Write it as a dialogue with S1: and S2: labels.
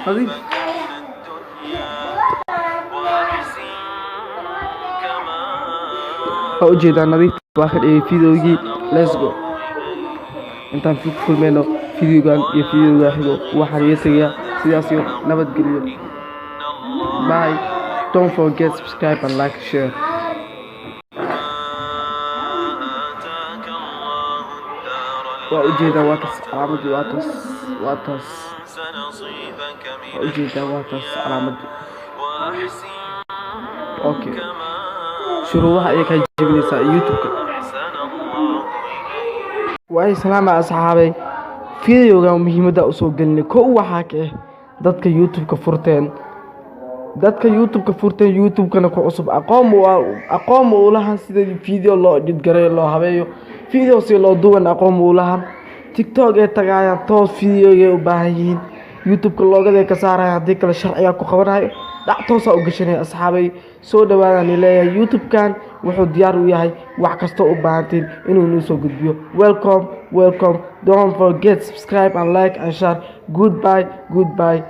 S1: نظيف أوجد نظيف واخر فيديو let's go intaan ku kulmayno fiidiyowgan iyo fiidiyowga xigo waxaan yeesaya sidaas iyo nabad geliyo bye don't forget subscribe and like share وأجد واتس علامة واتس وأجد واتس علامة أوكي شروحها إيه كان جبني سا يوتيوب وأي سلام أصحابي فيديو قام مهمة أسوق لي كو حاجة dadka YouTube furteen YouTube kana ku cusub aqoon u lahan sida video loo jidgaray loo habeeyo video si loo duwan aqoon u lahan TikTok ee tagaaya toos video u baahan yihiin YouTube ka loogada ka saaraya hadii kala sharciga ku qabanayo dhac toos u gashanay asxaabay soo dhawaadaan ilaa YouTube kan wuxuu diyaar u yahay wax kasta u baahantiin inuu noo soo gudbiyo welcome don't forget subscribe and like and share goodbye bye